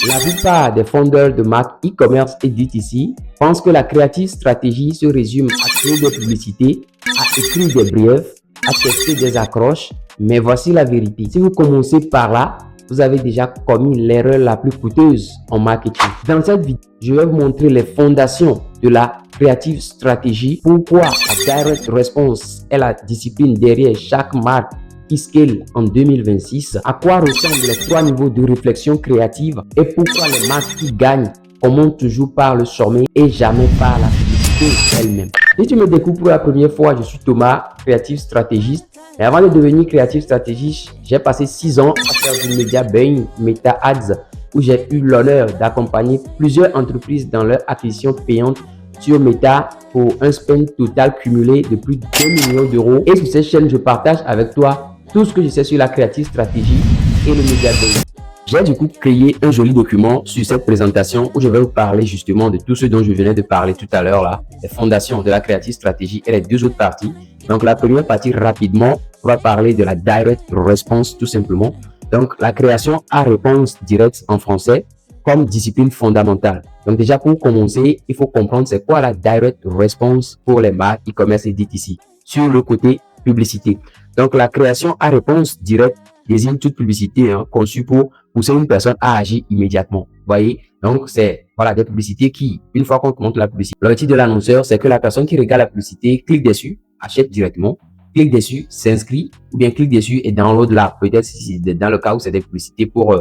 La plupart des fondeurs de marques e-commerce et D2C pensent que la creative stratégie se résume à créer des publicités, à écrire des briefs, à tester des accroches. Mais voici la vérité. Si vous commencez par là, vous avez déjà commis l'erreur la plus coûteuse en marketing. Dans cette vidéo, je vais vous montrer les fondations de la creative stratégie, pourquoi la direct response est la discipline derrière chaque marque qui scale en 2026, à quoi ressemblent les 3 niveaux de réflexion créative et pourquoi les marques qui gagnent commencent toujours par le sommet et jamais par la publicité elle-même. Si tu me découvres pour la première fois, je suis Thomas, créatif stratégiste. Et avant de devenir créatif stratégiste, j'ai passé 6 ans à faire du média buying, Meta Ads, où j'ai eu l'honneur d'accompagner plusieurs entreprises dans leur acquisition payante sur Meta pour un spend total cumulé de plus de 2 millions d'euros. Et sur cette chaîne, je partage avec toi tout ce que je sais sur la creative stratégie et le média buying. J'ai du coup créé un joli document sur cette présentation où je vais vous parler justement de tout ce dont je venais de parler tout à l'heure là, les fondations de la creative stratégie et les 2 autres parties. Donc la première partie rapidement, on va parler de la direct response tout simplement. Donc la création à réponse directe en français comme discipline fondamentale. Donc déjà pour commencer, il faut comprendre c'est quoi la direct response pour les marques e-commerce et D2C sur le côté publicité. Donc la création à réponse directe désigne toute publicité conçue pour pousser une personne à agir immédiatement. Vous voyez? Donc, c'est voilà, des publicités qui, une fois qu'on monte la publicité, l'objectif de l'annonceur, c'est que la personne qui regarde la publicité clique dessus, achète directement, clique dessus, s'inscrit, ou bien clique dessus et download là. Peut-être si dans le cas où c'est des publicités pour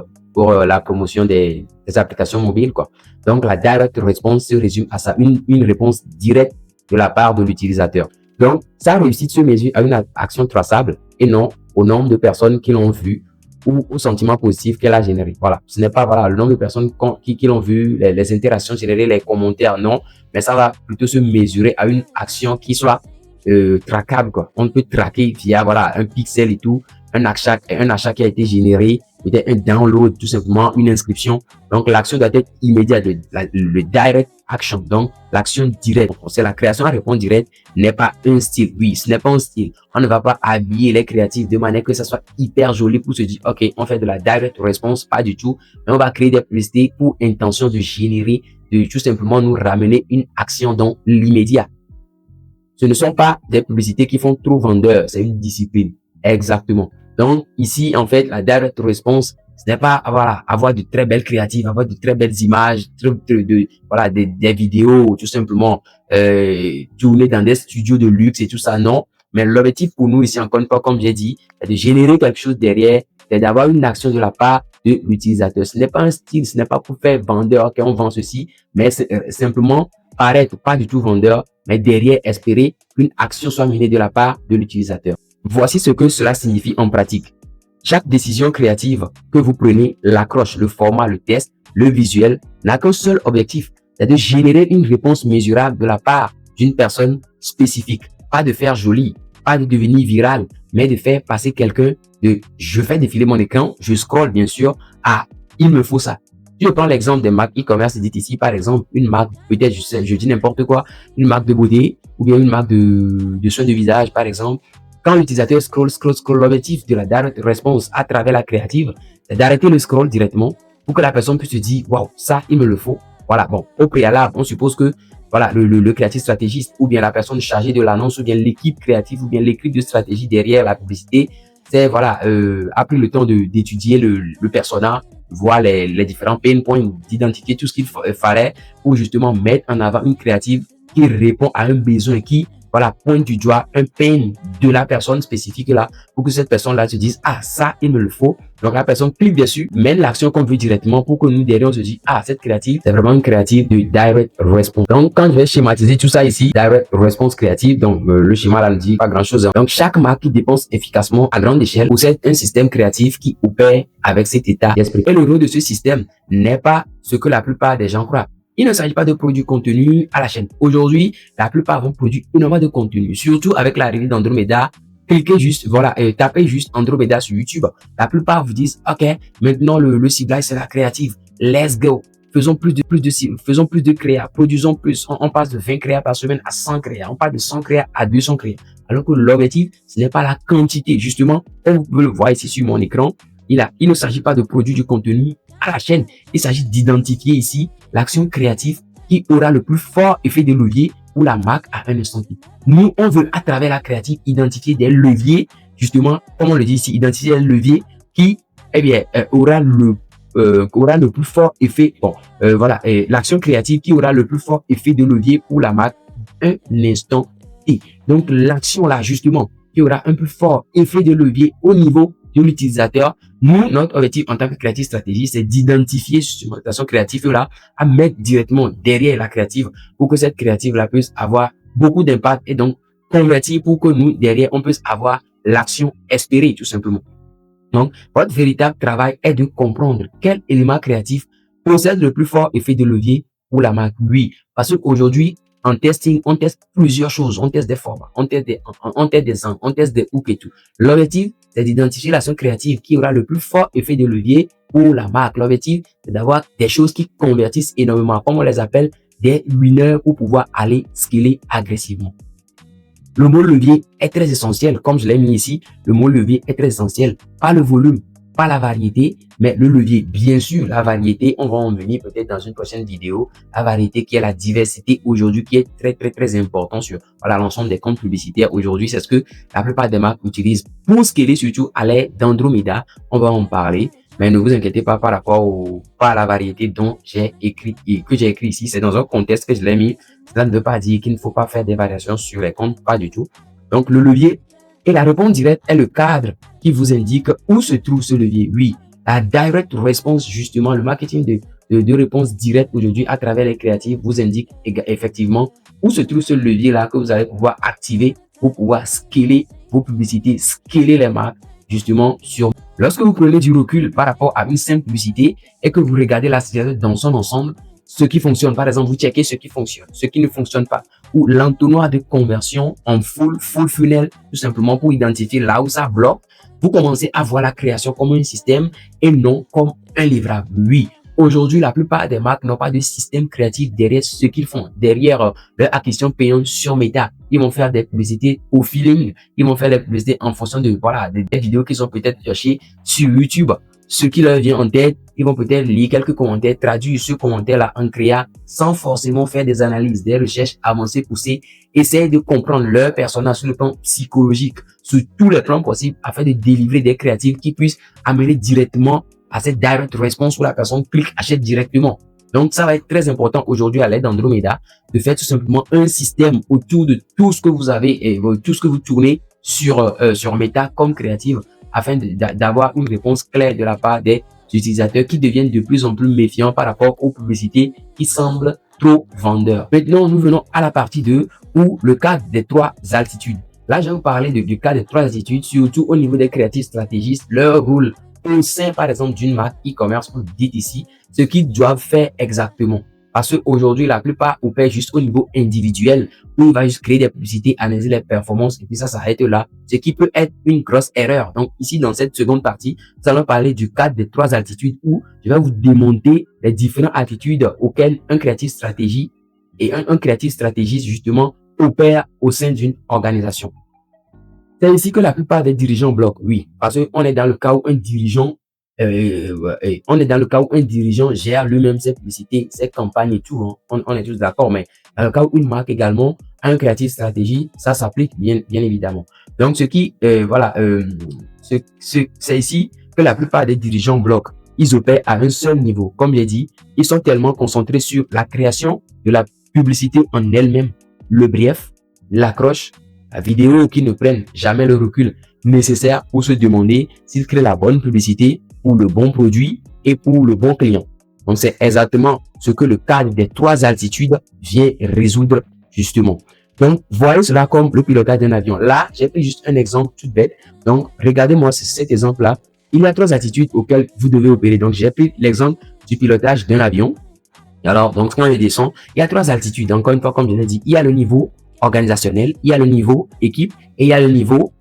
la promotion des applications mobiles, quoi. Donc, la direct response se résume à ça, une réponse directe de la part de l'utilisateur. Donc, sa réussite se mesure à une action traçable et non au nombre de personnes qui l'ont vu ou au sentiment positif qu'elle a généré. Voilà. Ce n'est pas voilà, le nombre de personnes qui l'ont vu, les interactions générées, les commentaires, non. Mais ça va plutôt se mesurer à une action qui soit traquable, quoi. On peut traquer via voilà, un pixel et tout, un achat qui a été généré, peut-être un download, tout simplement, une inscription. Donc, l'action doit être immédiate, le direct action. Donc, l'action directe. C'est la création à répondre direct n'est pas un style. Oui, ce n'est pas un style. On ne va pas habiller les créatifs de manière que ça soit hyper joli pour se dire, OK, on fait de la direct response, pas du tout. Mais on va créer des publicités pour intention de générer, de tout simplement nous ramener une action dans l'immédiat. Ce ne sont pas des publicités qui font trop vendeur. C'est une discipline. Exactement. Donc, ici, en fait, la direct response, ce n'est pas, voilà, avoir de très belles créatives, avoir de très belles images, voilà, des vidéos, tout simplement, tourner dans des studios de luxe et tout ça, non. Mais l'objectif pour nous ici, encore une fois, comme j'ai dit, c'est de générer quelque chose derrière, c'est d'avoir une action de la part de l'utilisateur. Ce n'est pas un style, ce n'est pas pour faire vendeur, OK, on vend ceci, mais c'est simplement paraître pas du tout vendeur, mais derrière espérer qu'une action soit menée de la part de l'utilisateur. Voici ce que cela signifie en pratique. Chaque décision créative que vous prenez, l'accroche, le format, le test, le visuel, n'a qu'un seul objectif, c'est de générer une réponse mesurable de la part d'une personne spécifique. Pas de faire joli, pas de devenir viral, mais de faire passer quelqu'un de « je fais défiler mon écran, je scrolle bien sûr » à « il me faut ça ». Si je prends l'exemple des marques e-commerce et D2C, par exemple, une marque, peut-être je dis n'importe quoi, une marque de beauté ou bien une marque de soins de visage, par exemple. Quand l'utilisateur scroll, l'objectif de la direct response à travers la créative, c'est d'arrêter le scroll directement pour que la personne puisse se dire, waouh, ça, il me le faut. Voilà, bon, au préalable, on suppose que, voilà, le créatif stratégiste ou bien la personne chargée de l'annonce ou bien l'équipe créative ou bien l'équipe de stratégie derrière la publicité, c'est, voilà, a pris le temps d'étudier le persona, voir les différents pain points, d'identifier tout ce qu'il fallait pour justement mettre en avant une créative qui répond à un besoin qui, voilà, pointe du doigt un pain de la personne spécifique là pour que cette personne-là se dise, ah, ça, il me le faut. Donc, la personne clique dessus, mène l'action qu'on veut directement pour que nous, derrière, on se dise, ah, cette créative, c'est vraiment une créative de direct response. Donc, quand je vais schématiser tout ça ici, direct response créative, donc, le schéma là ne dit pas grand chose. Donc, chaque marque qui dépense efficacement à grande échelle possède un système créatif qui opère avec cet état d'esprit. Et le rôle de ce système n'est pas ce que la plupart des gens croient. Il ne s'agit pas de produire contenu à la chaîne. Aujourd'hui, la plupart vont produire énormément de contenu, surtout avec l'arrivée d'Andromeda. Cliquez juste, voilà, tapez juste Andromeda sur YouTube. La plupart vous disent, OK, maintenant le ciblage c'est la créative. Let's go. Faisons plus de créa, produisons plus. On passe de 20 créas par semaine à 100 créas. On passe de 100 créas à 200 créas. Alors que l'objectif, ce n'est pas la quantité. Justement, comme vous pouvez le voir ici sur mon écran, il ne s'agit pas de produire du contenu à la chaîne. Il s'agit d'identifier ici l'action créative qui aura le plus fort effet de levier pour la marque à un instant T. Nous, on veut à travers la créative identifier des leviers, justement, comme on le dit ici, identifier des leviers qui, eh bien, aura le plus fort effet, voilà, l'action créative qui aura le plus fort effet de levier pour la marque un instant T. Donc, l'action là, justement, qui aura un plus fort effet de levier au niveau de l'utilisateur. Nous, notre objectif en tant que créative stratégie, c'est d'identifier justement l'action créative là à mettre directement derrière la créative pour que cette créative là puisse avoir beaucoup d'impact et donc convertir pour que nous, derrière, on puisse avoir l'action espérée, tout simplement. Donc, votre véritable travail est de comprendre quel élément créatif possède le plus fort effet de levier pour la marque. Oui, parce qu'aujourd'hui, en testing, on teste plusieurs choses. On teste des formats, on teste des angles, on teste des hooks et tout. L'objectif, c'est d'identifier l'action créative qui aura le plus fort effet de levier pour la marque. L'objectif, c'est d'avoir des choses qui convertissent énormément, comme on les appelle des winners pour pouvoir aller scaler agressivement. Le mot levier est très essentiel, comme je l'ai mis ici. Le mot levier est très essentiel. Pas le volume, pas la variété, mais le levier. Bien sûr, la variété, on va en venir peut-être dans une prochaine vidéo. La variété qui est la diversité aujourd'hui, qui est très important sur l'ensemble des comptes publicitaires. Aujourd'hui, c'est ce que la plupart des marques utilisent pour scaler, surtout à l'aide d'Andromeda. On va en parler. Mais ne vous inquiétez pas par rapport à la variété dont j'ai écrit ici. C'est dans un contexte que je l'ai mis. Cela ne veut pas dire qu'il ne faut pas faire des variations sur les comptes, pas du tout. Donc, le levier et la réponse directe est le cadre qui vous indique où se trouve ce levier. Oui, la direct response, justement, le marketing de réponse directe aujourd'hui à travers les créatifs vous indique effectivement où se trouve ce levier-là que vous allez pouvoir activer pour pouvoir scaler vos publicités, scaler les marques, justement, sur. Lorsque vous prenez du recul par rapport à une simple publicité et que vous regardez la situation dans son ensemble, ce qui fonctionne, par exemple, vous checkez ce qui fonctionne, ce qui ne fonctionne pas, ou l'entonnoir de conversion en full funnel, tout simplement pour identifier là où ça bloque, vous commencez à voir la création comme un système et non comme un livrable. Oui, aujourd'hui, la plupart des marques n'ont pas de système créatif derrière ce qu'ils font, derrière leur acquisition payante sur Meta. Ils vont faire des publicités au feeling, ils vont faire des publicités en fonction de, des vidéos qu'ils ont peut-être cherchées sur YouTube. Ce qui leur vient en tête, ils vont peut-être lire quelques commentaires, traduire ce commentaire-là en créa sans forcément faire des analyses, des recherches avancées, poussées. Essayer de comprendre leur personnage sur le plan psychologique, sur tous les plans possibles, afin de délivrer des créatifs qui puissent amener directement à cette direct response où la personne clique, achète directement. Donc, ça va être très important aujourd'hui à l'aide d'Andromeda de faire tout simplement un système autour de tout ce que vous avez et tout ce que vous tournez sur Meta comme créative afin d'avoir une réponse claire de la part des utilisateurs qui deviennent de plus en plus méfiants par rapport aux publicités qui semblent trop vendeurs. Maintenant, nous venons à la partie 2 où le cas des 3 altitudes. Là, je vais vous parler du cas des 3 altitudes, surtout au niveau des créatifs stratégistes, leur rôle au sein, par exemple, d'une marque e-commerce ou DTC, ce qu'ils doivent faire exactement. Parce qu'aujourd'hui, la plupart opèrent juste au niveau individuel, où il va juste créer des publicités, analyser les performances, et puis ça s'arrête là, ce qui peut être une grosse erreur. Donc ici, dans cette seconde partie, nous allons parler du cadre des 3 altitudes, où je vais vous démonter les différentes attitudes auxquelles un créatif stratégie et un créatif stratégiste, justement, opère au sein d'une organisation. C'est ici que la plupart des dirigeants bloquent, oui, parce qu'on est dans le cas où un dirigeant gère lui-même ses publicités, ses campagnes et tout. Hein. On est tous d'accord, mais dans le cas où une marque également a un créatif stratégie, ça s'applique bien évidemment. Donc, c'est ici que la plupart des dirigeants bloquent. Ils opèrent à un seul niveau. Comme j'ai dit, ils sont tellement concentrés sur la création de la publicité en elle-même, le brief, l'accroche, la vidéo qui ne prennent jamais le recul nécessaire pour se demander s'ils créent la bonne publicité pour le bon produit et pour le bon client. Donc, c'est exactement ce que le cadre des 3 altitudes vient résoudre justement. Donc, voyez cela comme le pilotage d'un avion. Là, j'ai pris juste un exemple tout bête. Donc, regardez-moi cet exemple-là. Il y a 3 altitudes auxquelles vous devez opérer. Donc, j'ai pris l'exemple du pilotage d'un avion. Alors, donc, quand il descend, il y a 3 altitudes. Encore une fois, comme je l'ai dit, il y a le niveau organisationnel, il y a le niveau équipe et il y a le niveau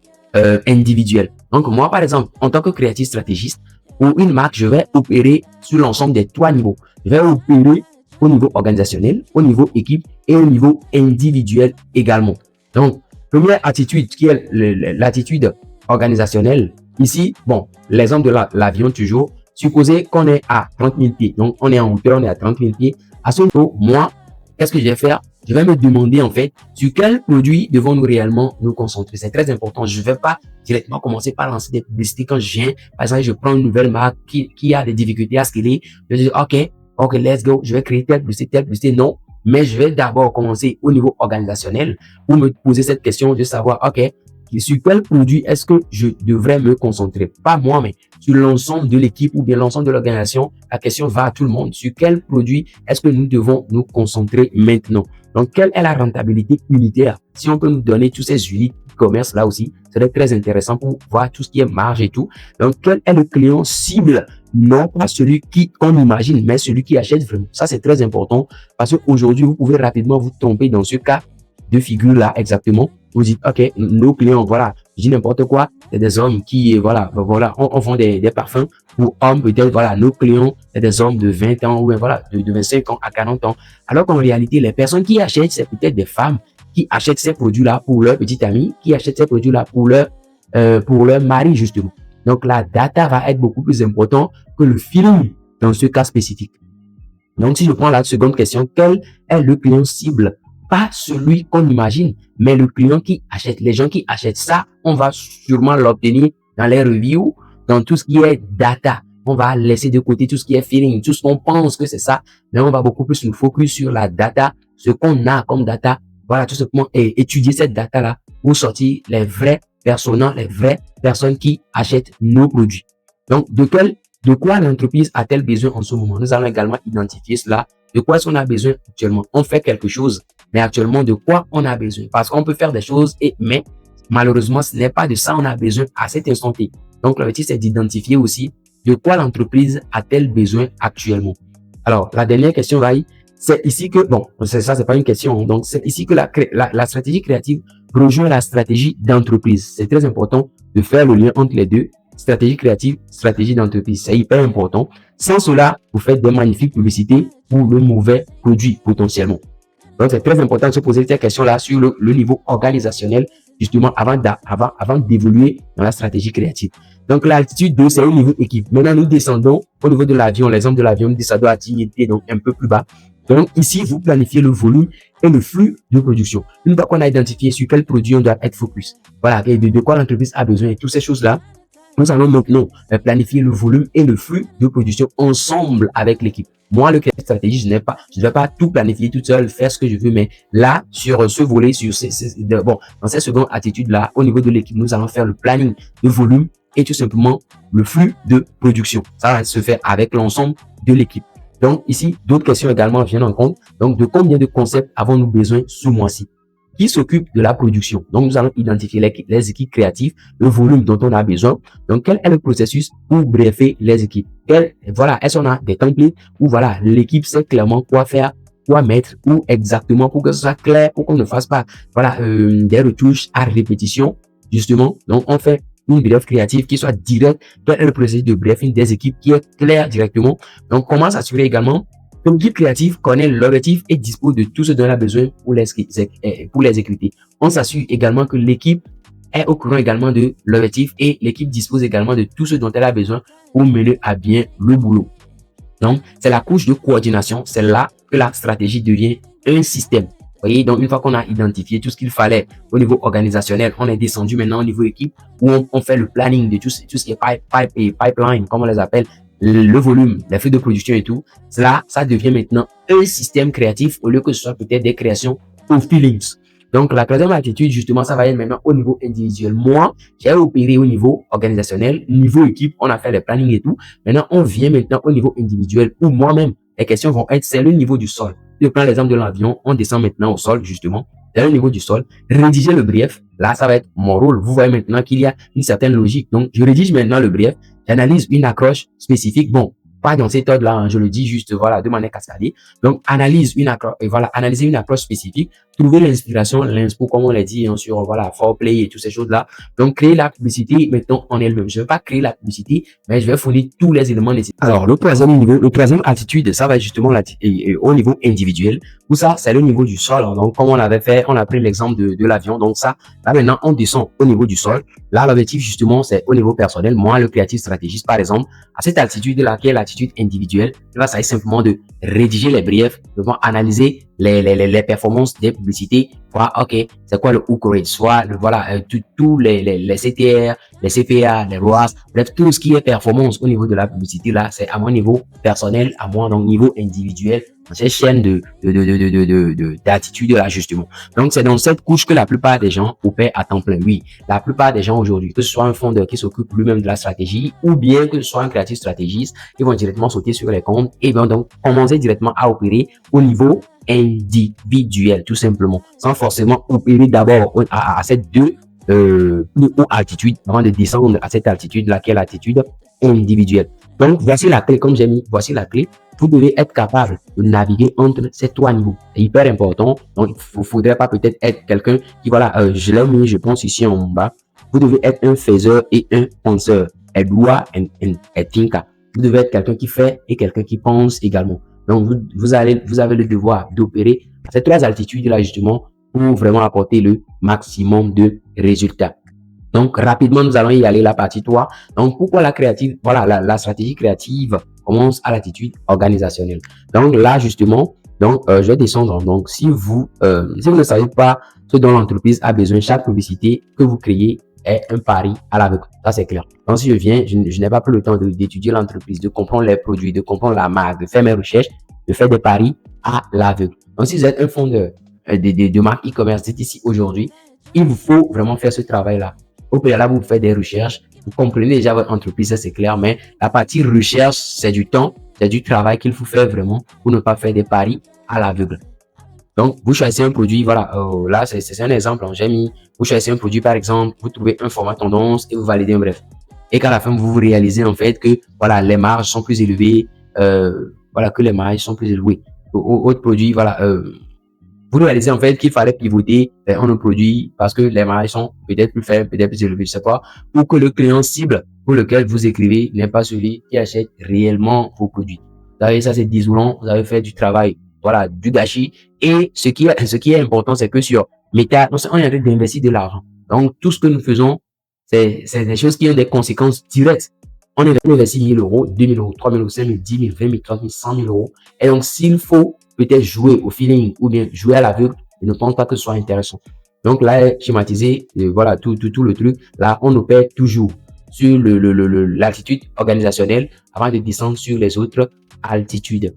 individuel. Donc, moi, par exemple, en tant que créatif stratégiste, pour une marque, je vais opérer sur l'ensemble des 3 niveaux. Je vais opérer au niveau organisationnel, au niveau équipe et au niveau individuel également. Donc, première attitude qui est l'attitude organisationnelle. Ici, bon, l'exemple de l'avion toujours. supposez qu'on est à 30 000 pieds. Donc, on est en hauteur, on est à 30 000 pieds. À ce niveau, moi, qu'est-ce que je vais faire? Je vais me demander, en fait, sur quel produit devons-nous réellement nous concentrer. C'est très important. Je ne vais pas directement commencer par lancer des publicités quand je viens. Par exemple, je prends une nouvelle marque qui a des difficultés à scaler. Je dis, OK, let's go. Je vais créer telle publicité. Non. Mais je vais d'abord commencer au niveau organisationnel pour me poser cette question de savoir, OK, sur quel produit est-ce que je devrais me concentrer? Pas moi, mais sur l'ensemble de l'équipe ou bien l'ensemble de l'organisation. La question va à tout le monde. Sur quel produit est-ce que nous devons nous concentrer maintenant? Donc, quelle est la rentabilité unitaire? Si on peut nous donner tous ces unités e-commerce là aussi, ça serait très intéressant pour voir tout ce qui est marge et tout. Donc, quel est le client cible? Non pas celui qu'on imagine, mais celui qui achète vraiment. Ça, c'est très important parce qu'aujourd'hui, vous pouvez rapidement vous tromper dans ce cas de figure là exactement. Vous dites, OK, nos clients, voilà, je dis n'importe quoi, c'est des hommes qui, voilà, on vend des parfums pour hommes, peut-être, voilà, nos clients, c'est des hommes de 20 ans ou bien, voilà, de 25 ans à 40 ans. Alors qu'en réalité, les personnes qui achètent, c'est peut-être des femmes qui achètent ces produits-là pour leur petite amie, qui achètent ces produits-là pour leur mari, justement. Donc, la data va être beaucoup plus importante que le feeling dans ce cas spécifique. Donc, si je prends la seconde question, quel est le client cible? Pas celui qu'on imagine, mais le client qui achète. Les gens qui achètent ça, on va sûrement l'obtenir dans les reviews, dans tout ce qui est data. On va laisser de côté tout ce qui est feeling, tout ce qu'on pense que c'est ça, mais on va beaucoup plus nous focus sur la data, ce qu'on a comme data. Voilà, tout simplement étudier cette data-là pour sortir les vrais personnages, les vraies personnes qui achètent nos produits. Donc, de quoi l'entreprise a-t-elle besoin en ce moment? Nous allons également identifier cela. De quoi est-ce qu'on a besoin actuellement? On fait quelque chose, mais actuellement, de quoi on a besoin? Parce qu'on peut faire des choses, mais malheureusement, ce n'est pas de ça qu'on a besoin à cet instant T. Donc, l'objectif, c'est d'identifier aussi de quoi l'entreprise a-t-elle besoin actuellement. Alors, la dernière question, c'est ici que, bon, ça, c'est pas une question. Donc, c'est ici que la stratégie créative rejoint la stratégie d'entreprise. C'est très important de faire le lien entre les deux. Stratégie créative, stratégie d'entreprise. C'est hyper important. Sans cela, vous faites des magnifiques publicités pour le mauvais produit potentiellement. Donc, c'est très important de se poser cette question-là sur le niveau organisationnel, justement, avant d'évoluer dans la stratégie créative. Donc, l'altitude 2, c'est au niveau équipe. Maintenant, nous descendons au niveau de l'avion. L'exemple de l'avion, nous descendons à 10 000 pieds, donc un peu plus bas. Donc, ici, vous planifiez le volume et le flux de production. Une fois qu'on a identifié sur quel produit on doit être focus, voilà, et de quoi l'entreprise a besoin et toutes ces choses-là, nous allons maintenant planifier le volume et le flux de production ensemble avec l'équipe. Moi, le créatif stratégie, je ne vais pas tout planifier tout seul, faire ce que je veux, mais là, sur ce volet, dans cette seconde attitude-là, au niveau de l'équipe, nous allons faire le planning de volume et tout simplement le flux de production. Ça va se faire avec l'ensemble de l'équipe. Donc, ici, d'autres questions également viennent en compte. Donc, de combien de concepts avons-nous besoin ce mois-ci? Qui s'occupe de la production? Donc, nous allons identifier les équipes créatives, le volume dont on a besoin. Donc, quel est le processus pour briefer les équipes? Voilà, est-ce qu'on a des templates où voilà, l'équipe sait clairement quoi faire, quoi mettre, où exactement pour que ce soit clair, pour qu'on ne fasse pas, voilà, des retouches à répétition, justement. Donc, on fait une brief créative qui soit directe. Quel est le processus de briefing des équipes qui est clair directement? Donc, comment s'assurer également que l'équipe créative connaît l'objectif et dispose de tout ce dont elle a besoin pour l'exécuter. On s'assure également que l'équipe est au courant également de l'objectif et l'équipe dispose également de tout ce dont elle a besoin pour mener à bien le boulot. Donc, c'est la couche de coordination. C'est là que la stratégie devient un système. Vous voyez, donc une fois qu'on a identifié tout ce qu'il fallait au niveau organisationnel, on est descendu maintenant au niveau équipe où on fait le planning de tout ce qui est pipeline, comme on les appelle, le volume, les flux de production et tout. Cela, ça devient maintenant un système créatif au lieu que ce soit peut-être des créations au feelings. Donc, la troisième attitude, justement, ça va être maintenant au niveau individuel. Moi, j'ai opéré au niveau organisationnel, niveau équipe, on a fait les plannings et tout. Maintenant, on vient maintenant au niveau individuel où moi-même, les questions vont être, c'est le niveau du sol. Je prends l'exemple de l'avion, on descend maintenant au sol, justement. C'est le niveau du sol. Rédiger le brief. Là, ça va être mon rôle. Vous voyez maintenant qu'il y a une certaine logique. Donc, je rédige maintenant le brief. J'analyse une accroche spécifique. Bon, pas dans cette ordre-là, hein, je le dis juste, voilà, de manière cascadée. Donc, analyser une accroche spécifique trouver l'inspiration, l'inspo, comme on l'a dit, hein, sur, voilà, foreplay et toutes ces choses-là. Donc, créer la publicité, maintenant, en elle-même. Je ne vais pas créer la publicité, mais je vais fournir tous les éléments nécessaires. Alors, le troisième niveau, le troisième attitude, ça va être justement au niveau individuel. Où ça, c'est le niveau du sol. Donc, comme on avait fait, on a pris l'exemple de l'avion. Donc, ça, là, maintenant, on descend au niveau du sol. Là, l'objectif, justement, c'est au niveau personnel. Moi, le créatif stratégiste, par exemple, à cette attitude-là, qui est l'attitude individuelle, là, ça est simplement de rédiger les briefs, de analyser les performances des publicités, voir, ok, c'est quoi le hook rate, soit, voilà, tous les CTR, les CPA, les ROAS, bref, tout ce qui est performance au niveau de la publicité, là, c'est à mon niveau personnel, à moi, donc niveau individuel, dans cette chaîne d'attitude là, justement. Donc, c'est dans cette couche que la plupart des gens opèrent à temps plein. Oui, la plupart des gens aujourd'hui, que ce soit un fondeur qui s'occupe lui-même de la stratégie, ou bien que ce soit un créatif stratégiste, ils vont directement sauter sur les comptes et bien donc commencer directement à opérer au niveau individuel, tout simplement, sans forcément opérer d'abord à cette plus haute altitude avant de descendre à cette altitude là qui est l'attitude individuelle. Donc, voici la clé, comme j'ai mis, voici la clé. Vous devez être capable de naviguer entre ces trois niveaux. C'est hyper important. Donc, il ne faudrait pas peut-être être quelqu'un qui, voilà, je l'ai mis, je pense ici en bas. Vous devez être un faiseur et un penseur. A doer and a thinker. Vous devez être quelqu'un qui fait et quelqu'un qui pense également. Donc, vous avez le devoir d'opérer à ces trois altitudes-là, justement, pour vraiment apporter le maximum de résultats. Donc, rapidement, nous allons y aller, la partie 3. Donc, pourquoi la créative, voilà, la stratégie créative commence à l'attitude organisationnelle. Donc, là, justement, donc, je vais descendre. Donc, si vous ne savez pas ce dont l'entreprise a besoin, chaque publicité que vous créez est un pari à l'aveugle. Ça, c'est clair. Donc, si je viens, je n'ai pas pris le temps d'étudier l'entreprise, de comprendre les produits, de comprendre la marque, de faire mes recherches, de faire des paris à l'aveugle. Donc, si vous êtes un fondeur de marque e-commerce, dites ici aujourd'hui, il vous faut vraiment faire ce travail-là. Au préalable, vous faites des recherches, vous comprenez déjà votre entreprise, ça c'est clair, mais la partie recherche, c'est du temps, c'est du travail qu'il faut faire vraiment pour ne pas faire des paris à l'aveugle. Donc, vous choisissez un produit, voilà, là, c'est un exemple, j'ai mis, vous choisissez un produit, par exemple, vous trouvez un format tendance et vous validez un bref. Et qu'à la fin, vous réalisez en fait que, voilà, les marges sont plus élevées, voilà, que les marges sont plus élevées. Autre produit, voilà, vous réalisez en fait qu'il fallait pivoter vers un produit parce que les marges sont peut-être plus faibles, peut-être plus élevées, je sais pas, ou que le client cible pour lequel vous écrivez n'est pas celui qui achète réellement vos produits. Vous avez ça, c'est désolant, vous avez fait du travail, voilà, du gâchis. Et ce qui est important, c'est que sur Meta, on est en train d'investir de l'argent. Donc, tout ce que nous faisons, c'est des choses qui ont des conséquences directes. On investit 1000 euros, 2000 euros, 3000 euros, 5000, 10 000, 20 000, 30 000, 100 000 euros. Et donc, s'il faut peut-être jouer au feeling ou bien jouer à l'aveugle, je ne pense pas que ce soit intéressant. Donc là, schématiser, voilà, tout le truc. Là, on opère toujours sur l'altitude organisationnelle avant de descendre sur les autres altitudes.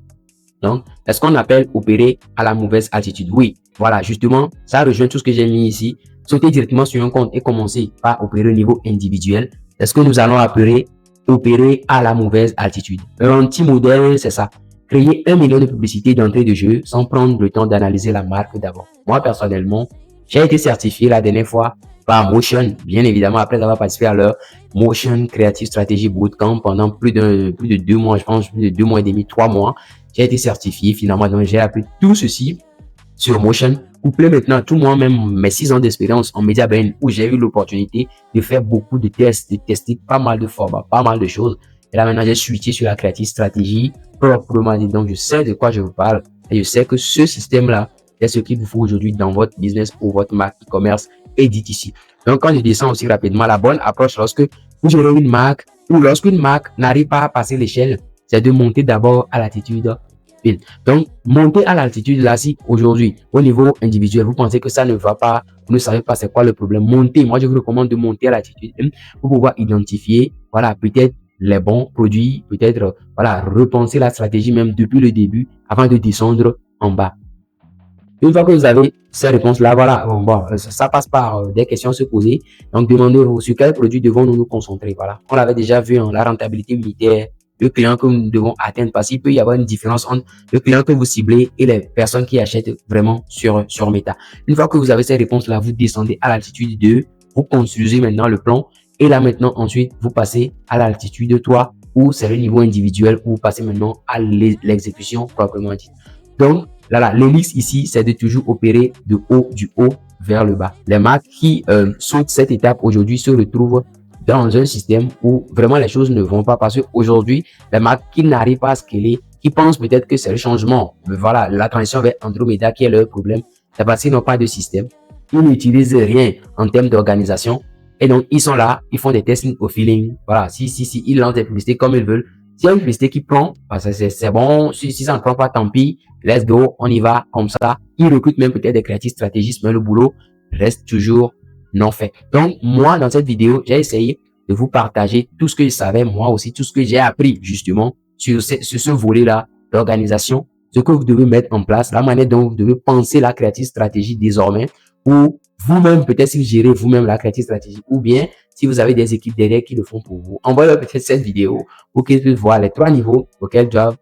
Donc, est-ce qu'on appelle opérer à la mauvaise altitude? Oui, voilà, justement, ça rejoint tout ce que j'ai mis ici. Sauter directement sur un compte et commencer par opérer au niveau individuel. Est-ce que nous allons opérer à la mauvaise altitude? Un anti-modèle, c'est ça. Créer 1 million de publicités d'entrée de jeu sans prendre le temps d'analyser la marque d'abord. Moi, personnellement, j'ai été certifié la dernière fois par Motion, bien évidemment, après avoir participé à leur Motion Creative Strategy Bootcamp pendant plus de 2 mois, je pense, plus de 2 mois et demi, 3 mois. J'ai été certifié finalement, donc j'ai appris tout ceci sur Motion, couplé maintenant à tout moi-même mes 6 ans d'expérience en média buying où j'ai eu l'opportunité de faire beaucoup de tests, de tester pas mal de formats, pas mal de choses. Et là maintenant, j'ai switché sur la Creative Strategy proprement dit. Donc, je sais de quoi je vous parle et je sais que ce système-là est ce qu'il vous faut aujourd'hui dans votre business pour votre marque e-commerce et ici. Donc, quand je descends aussi rapidement, la bonne approche lorsque vous aurez une marque ou lorsqu'une marque n'arrive pas à passer l'échelle, c'est de monter d'abord à l'altitude. Donc, monter à l'altitude là, si aujourd'hui, au niveau individuel, vous pensez que ça ne va pas, vous ne savez pas c'est quoi le problème, montez. Moi, je vous recommande de monter à l'altitude pour pouvoir identifier, voilà, peut-être les bons produits, peut-être, voilà, repenser la stratégie même depuis le début avant de descendre en bas. Une fois que vous avez ces réponses-là, voilà, bon, ça passe par des questions à se poser. Donc, demandez-vous sur quel produit devons-nous nous concentrer. Voilà, on l'avait déjà vu, la rentabilité unitaire, le client que nous devons atteindre, parce qu'il peut y avoir une différence entre le client que vous ciblez et les personnes qui achètent vraiment sur Meta. Une fois que vous avez ces réponses-là, vous descendez à l'altitude 2, vous construisez maintenant le plan et là maintenant, ensuite, vous passez à l'altitude 3 où c'est le niveau individuel où vous passez maintenant à l'exécution proprement dit. Donc, Là, l'hélice ici, c'est de toujours opérer du haut vers le bas. Les marques qui sautent cette étape aujourd'hui se retrouvent dans un système où vraiment les choses ne vont pas, parce qu'aujourd'hui, les marques qui n'arrivent pas à scaler, qui pensent peut-être que c'est le changement, mais voilà, la transition vers Andromeda qui est leur problème, c'est parce qu'ils n'ont pas de système. Ils n'utilisent rien en termes d'organisation. Et donc, ils sont là, ils font des tests au feeling. Voilà, si, ils lancent des publicités comme ils veulent. S'il y a une publicité qui prend, parce que c'est bon. Si ça ne prend pas, tant pis. Let's go, on y va, comme ça. Ils recrutent même peut-être des créatifs stratégistes, mais le boulot reste toujours non fait. Donc, moi, dans cette vidéo, j'ai essayé de vous partager tout ce que je savais, moi aussi, tout ce que j'ai appris, justement, sur ce volet-là d'organisation, ce que vous devez mettre en place, la manière dont vous devez penser la créative stratégie désormais, ou vous-même, peut-être si vous gérez vous-même la créative stratégie, ou bien si vous avez des équipes derrière qui le font pour vous. Envoyez peut-être cette vidéo pour qu'ils puissent voir les 3 niveaux auxquels doivent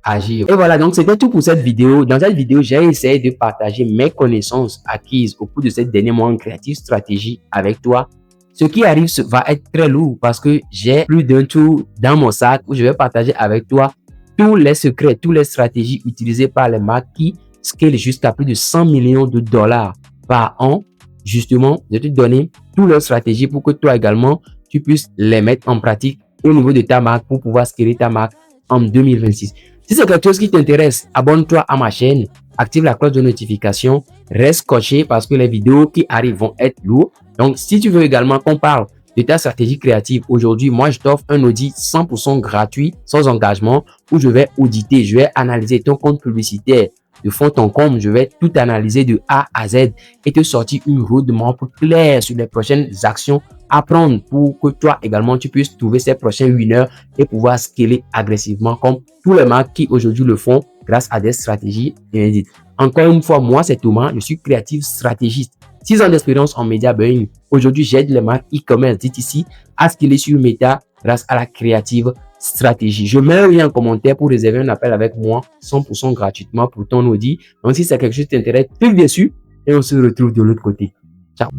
agir. Et voilà, donc c'était tout pour cette vidéo. Dans cette vidéo, j'ai essayé de partager mes connaissances acquises au cours de ces derniers mois en créative stratégie avec toi. Ce qui arrive va être très lourd parce que j'ai plus d'un tour dans mon sac où je vais partager avec toi tous les secrets, toutes les stratégies utilisées par les marques qui scalent jusqu'à plus de 100 millions de dollars par an. Justement, je vais te donner toutes leurs stratégies pour que toi également, tu puisses les mettre en pratique au niveau de ta marque pour pouvoir scaler ta marque en 2026. Si c'est quelque chose qui t'intéresse, abonne-toi à ma chaîne, active la cloche de notification, reste scotché parce que les vidéos qui arrivent vont être lourdes. Donc, si tu veux également qu'on parle de ta stratégie créative, aujourd'hui, moi, je t'offre un audit 100% gratuit, sans engagement, où je vais auditer, je vais analyser ton compte publicitaire de fond en comble, je vais tout analyser de A à Z et te sortir une roadmap claire sur les prochaines actions à prendre pour que toi également tu puisses trouver ces prochains winners et pouvoir scaler agressivement comme tous les marques qui aujourd'hui le font grâce à des stratégies inédites. Encore une fois, moi c'est Thomas, je suis créatif stratégiste. 6 ans d'expérience en média buying. Aujourd'hui, j'aide les marques e-commerce DTC à scaler sur Meta grâce à la créative stratégie. Je mets un lien en commentaire pour réserver un appel avec moi 100% gratuitement pour ton audit. Donc, si c'est quelque chose qui t'intéresse, clique dessus et on se retrouve de l'autre côté. Ciao.